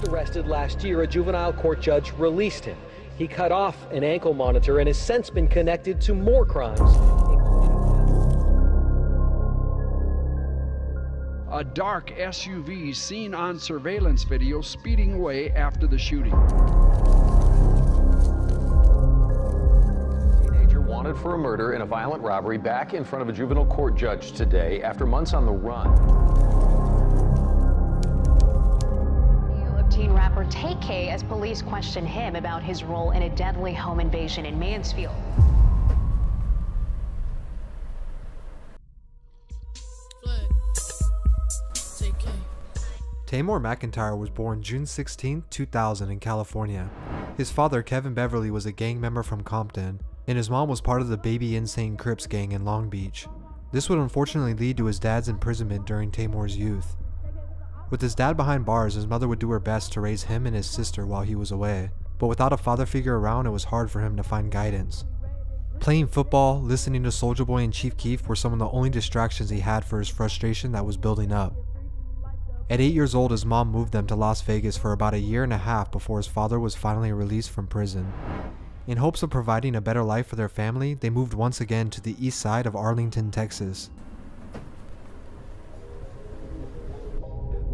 First arrested last year, a juvenile court judge released him. He cut off an ankle monitor and has since been connected to more crimes. A dark SUV seen on surveillance video speeding away after the shooting. Teenager wanted for a murder and a violent robbery back in front of a juvenile court judge today after months on the run. Teen rapper Tay K as police question him about his role in a deadly home invasion in Mansfield. Tamor McIntyre was born June 16, 2000 in California. His father, Kevin Beverly, was a gang member from Compton, and his mom was part of the Baby Insane Crips gang in Long Beach. This would unfortunately lead to his dad's imprisonment during Tamor's youth. With his dad behind bars, his mother would do her best to raise him and his sister while he was away, but without a father figure around, it was hard for him to find guidance. Playing football, listening to Soulja Boy and Chief Keef were some of the only distractions he had for his frustration that was building up. At 8 years old, his mom moved them to Las Vegas for about a year and a half before his father was finally released from prison. In hopes of providing a better life for their family, they moved once again to the east side of Arlington, Texas.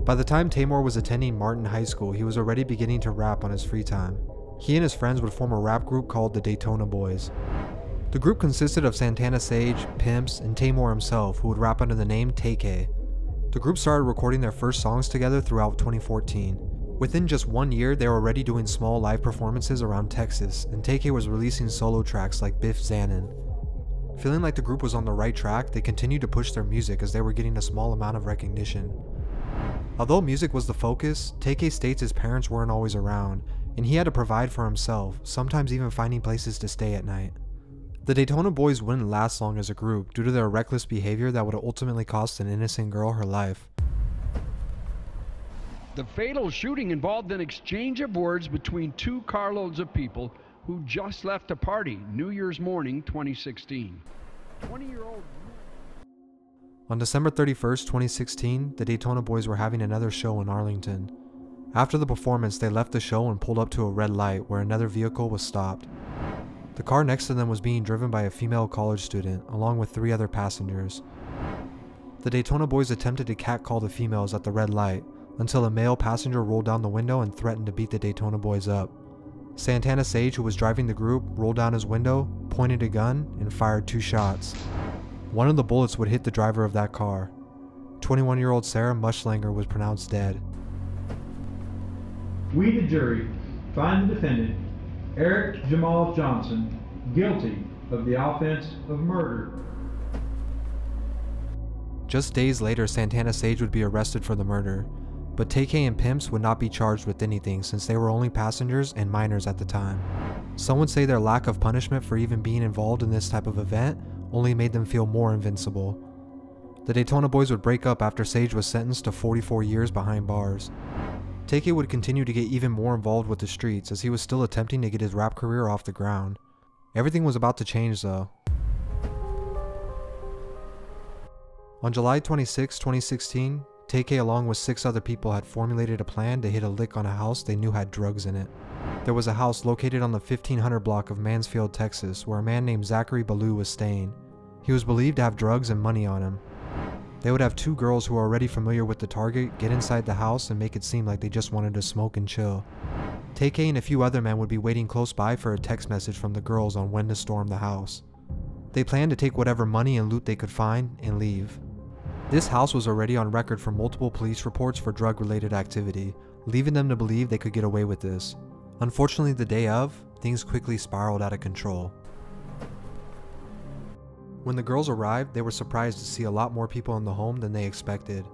By the time Tamor was attending Martin High School, he was already beginning to rap on his free time. He and his friends would form a rap group called the Daytona Boys. The group consisted of Santana Sage, Pimps, and Tamor himself, who would rap under the name Tay K. The group started recording their first songs together throughout 2014. Within just 1 year, they were already doing small live performances around Texas, and Tay K was releasing solo tracks like Biff Zanin. Feeling like the group was on the right track, they continued to push their music as they were getting a small amount of recognition. Although music was the focus, Tay K states his parents weren't always around, and he had to provide for himself, sometimes even finding places to stay at night. The Daytona Boys wouldn't last long as a group due to their reckless behavior that would ultimately cost an innocent girl her life. The fatal shooting involved an exchange of words between two carloads of people who just left a party New Year's morning 2016. 20-year-old. On December 31st, 2016, the Daytona Boys were having another show in Arlington. After the performance, they left the show and pulled up to a red light where another vehicle was stopped. The car next to them was being driven by a female college student, along with 3 other passengers. The Daytona Boys attempted to catcall the females at the red light, until a male passenger rolled down the window and threatened to beat the Daytona Boys up. Santana Sage, who was driving the group, rolled down his window, pointed a gun, and fired 2 shots. One of the bullets would hit the driver of that car. 21-year-old Sara Mutschlechner was pronounced dead. We, the jury, find the defendant, Eric Jamal Johnson, guilty of the offense of murder. Just days later, Santana Sage would be arrested for the murder, but Tay K and Pimps would not be charged with anything since they were only passengers and minors at the time. Some would say their lack of punishment for even being involved in this type of event only made them feel more invincible. The Daytona Boys would break up after Sage was sentenced to 44 years behind bars. Tay K would continue to get even more involved with the streets as he was still attempting to get his rap career off the ground. Everything was about to change though. On July 26, 2016, Tay K along with 6 other people had formulated a plan to hit a lick on a house they knew had drugs in it. There was a house located on the 1500 block of Mansfield, Texas, where a man named Zachary Ballou was staying. He was believed to have drugs and money on him. They would have 2 girls who were already familiar with the target get inside the house and make it seem like they just wanted to smoke and chill. Tay K and a few other men would be waiting close by for a text message from the girls on when to storm the house. They planned to take whatever money and loot they could find and leave. This house was already on record for multiple police reports for drug-related activity, leaving them to believe they could get away with this. Unfortunately, the day of, things quickly spiraled out of control. When the girls arrived, they were surprised to see a lot more people in the home than they expected.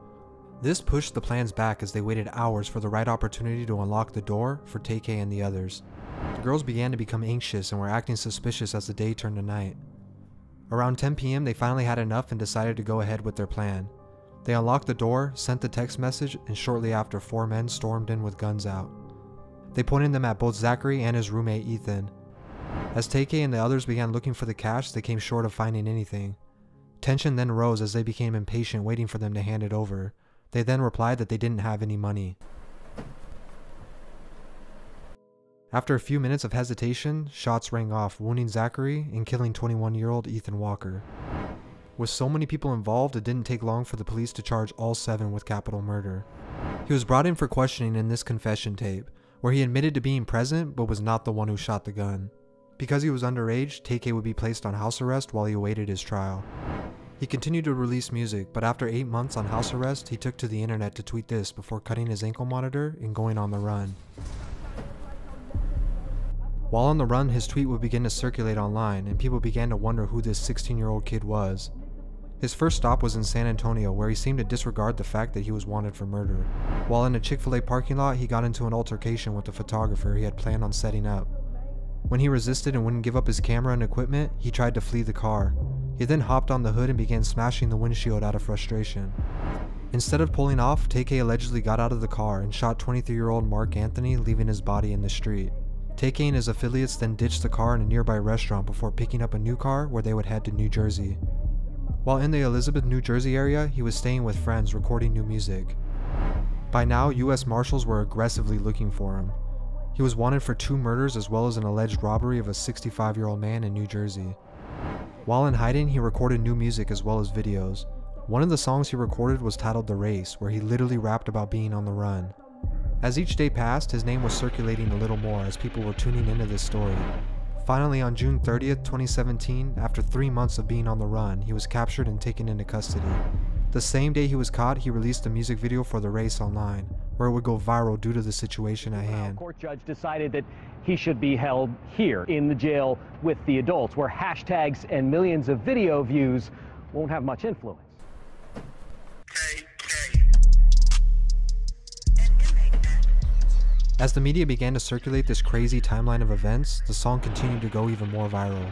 This pushed the plans back as they waited hours for the right opportunity to unlock the door for Tay K and the others. The girls began to become anxious and were acting suspicious as the day turned to night. Around 10 p.m. they finally had enough and decided to go ahead with their plan. They unlocked the door, sent the text message, and shortly after 4 men stormed in with guns out. They pointed them at both Zachary and his roommate Ethan. As Tay K and the others began looking for the cash, they came short of finding anything. Tension then rose as they became impatient waiting for them to hand it over. They then replied that they didn't have any money. After a few minutes of hesitation, shots rang off, wounding Zachary and killing 21-year-old Ethan Walker. With so many people involved, it didn't take long for the police to charge all 7 with capital murder. He was brought in for questioning in this confession tape, where he admitted to being present but was not the one who shot the gun. Because he was underage, Tay K would be placed on house arrest while he awaited his trial. He continued to release music, but after 8 months on house arrest, he took to the internet to tweet this before cutting his ankle monitor and going on the run. While on the run, his tweet would begin to circulate online, and people began to wonder who this 16-year-old kid was. His first stop was in San Antonio, where he seemed to disregard the fact that he was wanted for murder. While in a Chick-fil-A parking lot, he got into an altercation with the photographer he had planned on setting up. When he resisted and wouldn't give up his camera and equipment, he tried to flee the car. He then hopped on the hood and began smashing the windshield out of frustration. Instead of pulling off, Tay K allegedly got out of the car and shot 23-year-old Mark Anthony, leaving his body in the street. Tay K and his affiliates then ditched the car in a nearby restaurant before picking up a new car where they would head to New Jersey. While in the Elizabeth, New Jersey area, he was staying with friends recording new music. By now, US Marshals were aggressively looking for him. He was wanted for 2 murders as well as an alleged robbery of a 65-year-old man in New Jersey. While in hiding, he recorded new music as well as videos. One of the songs he recorded was titled The Race, where he literally rapped about being on the run. As each day passed, his name was circulating a little more as people were tuning into this story. Finally, on June 30th, 2017, after 3 months of being on the run, he was captured and taken into custody. The same day he was caught, he released a music video for The Race online, where it would go viral due to the situation at hand. The court judge decided that he should be held here in the jail with the adults, where hashtags and millions of video views won't have much influence. As the media began to circulate this crazy timeline of events, the song continued to go even more viral.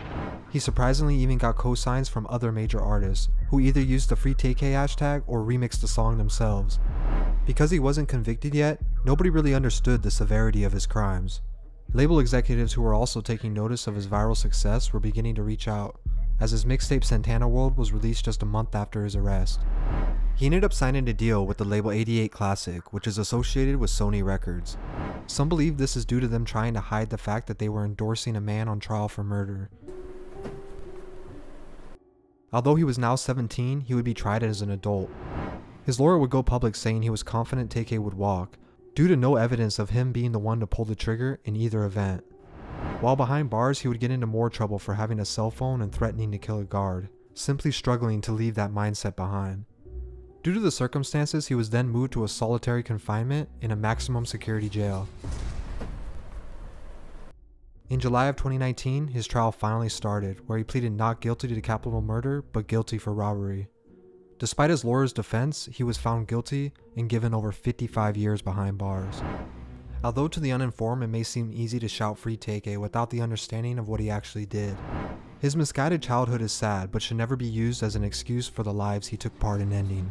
He surprisingly even got co-signs from other major artists, who either used the Free Tay K hashtag or remixed the song themselves. Because he wasn't convicted yet, nobody really understood the severity of his crimes. Label executives who were also taking notice of his viral success were beginning to reach out, as his mixtape Santana World was released just a month after his arrest. He ended up signing a deal with the label 88 Classic, which is associated with Sony Records. Some believe this is due to them trying to hide the fact that they were endorsing a man on trial for murder. Although he was now 17, he would be tried as an adult. His lawyer would go public saying he was confident Tay K would walk, due to no evidence of him being the one to pull the trigger in either event. While behind bars, he would get into more trouble for having a cell phone and threatening to kill a guard, simply struggling to leave that mindset behind. Due to the circumstances, he was then moved to a solitary confinement in a maximum security jail. In July of 2019, his trial finally started, where he pleaded not guilty to capital murder, but guilty for robbery. Despite his lawyer's defense, he was found guilty and given over 55 years behind bars. Although to the uninformed it may seem easy to shout Free Tay K without the understanding of what he actually did. His misguided childhood is sad, but should never be used as an excuse for the lives he took part in ending.